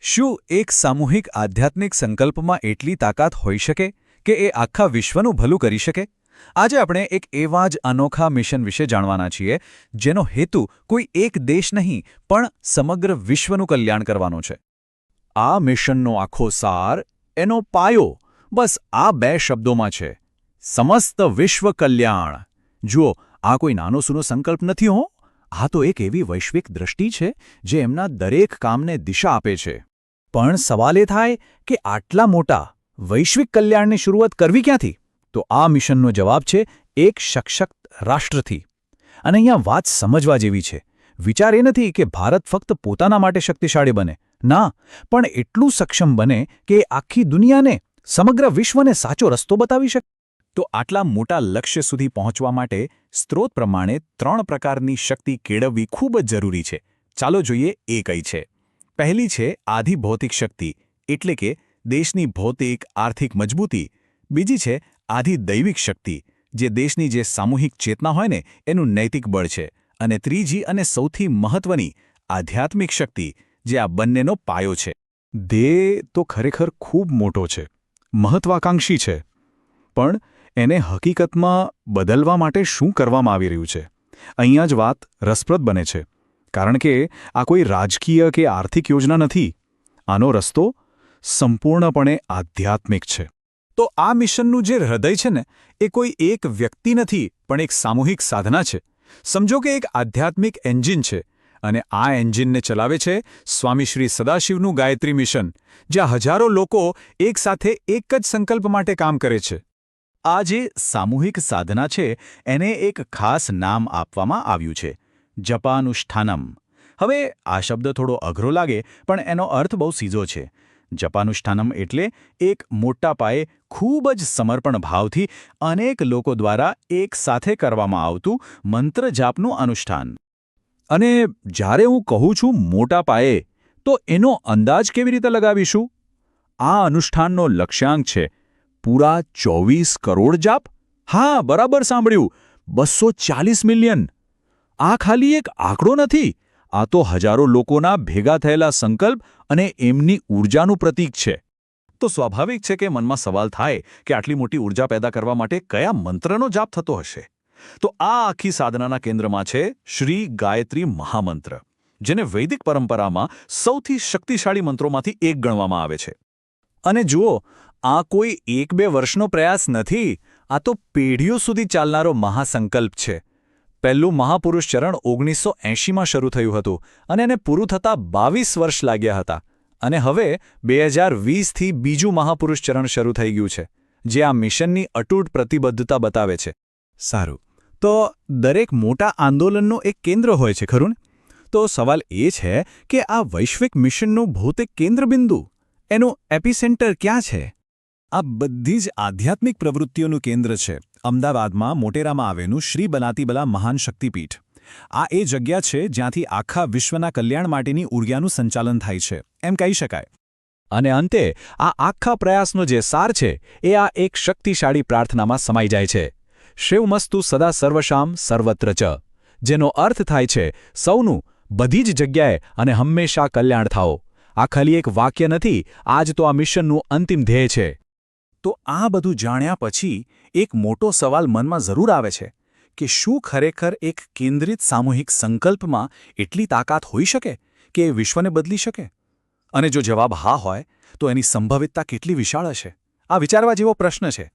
શું એક સામૂહિક આધ્યાત્મિક સંકલ્પમાં એટલી તાકાત હોઈ શકે કે એ આખા વિશ્વનું ભલું કરી શકે? આજે આપણે એક એવા જ અનોખા મિશન વિશે જાણવાના છીએ જેનો હેતુ કોઈ એક દેશ નહીં પણ સમગ્ર વિશ્વનું કલ્યાણ કરવાનો છે. આ મિશનનો આખો સાર, એનો પાયો બસ આ બે શબ્દોમાં છે: સમસ્ત વિશ્વ કલ્યાણ. જુઓ, આ કોઈ નાનો સૂનો સંકલ્પ નથી હો. આ તો એક એવી વૈશ્વિક દ્રષ્ટિ છે જે એમના દરેક કામને દિશા આપે છે. પણ સવાલ એ થાય કે આટલા મોટા વૈશ્વિક કલ્યાણની શરૂઆત કરવી ક્યાંથી? તો આ મિશનનો જવાબ છે એક સશક્ત રાષ્ટ્રથી. અને અહીંયા વાત સમજવા જેવી છે. વિચાર એ નથી કે ભારત ફક્ત પોતાના માટે શક્તિશાળી બને, ના, પણ એટલું સક્ષમ બને કે આખી દુનિયાને, સમગ્ર વિશ્વને સાચો રસ્તો બતાવી શકે. તો આટલા મોટા લક્ષ્ય સુધી પહોંચવા માટે સ્ત્રોત પ્રમાણે 3 પ્રકારની શક્તિ કેળવવી ખૂબ જ જરૂરી છે. ચાલો જોઈએ એ કઈ છે. પહેલી છે આધિભૌતિક શક્તિ, એટલે કે દેશની ભૌતિક આર્થિક મજબૂતી. બીજી છે આધિદૈવિક શક્તિ, જે દેશની જે સામૂહિક ચેતના હોય ને એનું નૈતિક બળ છે. અને ત્રીજી અને સૌથી મહત્વની આધ્યાત્મિક શક્તિ, જે આ બંનેનો પાયો છે. ધ્યેય તો ખરેખર ખૂબ મોટો છે, મહત્વાકાંક્ષી છે, પણ એને હકીકતમાં બદલવા માટે શું કરવામાં આવી રહ્યું છે? અહીંયા જ વાત રસપ્રદ બને છે. કારણ કે આ કોઈ રાજકીય કે આર્થિક યોજના નથી. આનો રસ્તો સંપૂર્ણપણે આધ્યાત્મિક છે. તો આ મિશનનું જે હૃદય છે ને, એ કોઈ એક વ્યક્તિ નથી, પણ એક સામૂહિક સાધના છે. સમજો કે એક આધ્યાત્મિક એન્જિન છે, અને આ એન્જિનને ચલાવે છે સ્વામી શ્રી સદાશિવનું ગાયત્રી મિશન, જ્યાં હજારો લોકો એકસાથે એક જ સંકલ્પ માટે કામ કરે છે. આ જે સામૂહિક સાધના છે એને એક ખાસ નામ આપવામાં આવ્યું છે: જપાનુષ્ઠાનમ. હવે આ શબ્દ થોડો અઘરો લાગે, પણ એનો અર્થ બહુ સીધો છે. જપાનુષ્ઠાનમ એટલે એક મોટા પાયે ખૂબ જ સમર્પણ ભાવથી અનેક લોકો દ્વારા એક સાથે કરવામાં આવતું મંત્ર જાપનું અનુષ્ઠાન. અને જ્યારે હું કહું છું મોટા પાયે, તો એનો અંદાજ કેવી રીતે લગાવીશું? આ અનુષ્ઠાનનો લક્ષ્યાંક છે પૂરા 24 કરોડ જાપ. હા, બરાબર સાંભળ્યું, 240 મિલિયન. આ ખાલી એક આંકડો નથી, આ તો હજારો લોકોના ભેગા થયેલા સંકલ્પ અને એમની ઊર્જાનું પ્રતીક છે. તો સ્વાભાવિક છે કે મનમાં સવાલ થાય કે આટલી મોટી ઊર્જા પેદા કરવા માટે કયા મંત્રનો જાપ થતો હશે? તો આ આખી સાધનાના કેન્દ્રમાં છે શ્રી ગાયત્રી મહામંત્ર, જેને વૈદિક પરંપરામાં સૌથી શક્તિશાળી મંત્રોમાંથી એક ગણવામાં આવે છે. અને જુઓ, આ કોઈ 1-2 વર્ષનો પ્રયાસ નથી, આ તો પેઢીઓ સુધી ચાલનારો મહાસંકલ્પ છે. પહેલું મહાપુરુષ ચરણ 1980માં શરૂ થયું હતું, અને એને પૂરું થતાં 22 વર્ષ લાગ્યા હતા. અને હવે 2020થી બીજું મહાપુરુષ ચરણ શરૂ થઈ ગયું છે, જે આ મિશનની અતૂટ પ્રતિબદ્ધતા બતાવે છે. સારું, તો દરેક મોટા આંદોલનનું એક કેન્દ્ર હોય છે, ખરું ને? તો સવાલ એ છે કે આ વૈશ્વિક મિશનનું ભૌતિક કેન્દ્રબિંદુ, એનું એપિસેન્ટર ક્યાં છે? આ બધી જ આધ્યાત્મિક પ્રવૃત્તિઓનું કેન્દ્ર છે અમદાવાદમાં મોટેરામાં આવેલું શ્રી બનાતીબલા મહાન શક્તિપીઠ. આ એ જગ્યા છે જ્યાંથી આખા વિશ્વના કલ્યાણ માટેની ઊર્જાનું સંચાલન થાય છે, એમ કહી શકાય. અને અંતે આ આખા પ્રયાસનો જે સાર છે એ આ એક શક્તિશાળી પ્રાર્થનામાં સમાઈ જાય છે: શિવમસ્તુ સદા સર્વશામ સર્વત્ર ચ, જેનો અર્થ થાય છે સૌનું, બધી જ જગ્યાએ અને હંમેશા કલ્યાણ થાઓ. આ ખાલી એક વાક્ય નથી, આજ તો આ મિશનનું અંતિમ ધ્યેય છે. તો આ બધું જાણ્યા પછી એક મોટો સવાલ મનમાં જરૂર આવે છે કે શું ખરેખર એક કેન્દ્રિત સામૂહિક સંકલ્પમાં એટલી તાકાત હોઈ શકે કે એ વિશ્વને બદલી શકે? અને જો જવાબ હા હોય, તો એની સંભવિતતા કેટલી વિશાળ હશે? આ વિચારવા જેવો પ્રશ્ન છે.